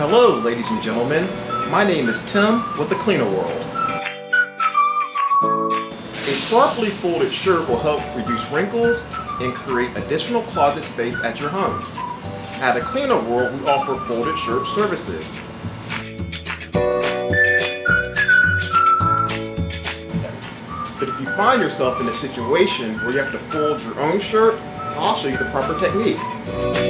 Hello, ladies and gentlemen. My name is Tim with The Cleaner World. A sharply folded shirt will help reduce wrinkles and create additional closet space at your home. At The Cleaner World, we offer folded shirt services. But if you find yourself in a situation where you have to fold your own shirt, I'll show you the proper technique.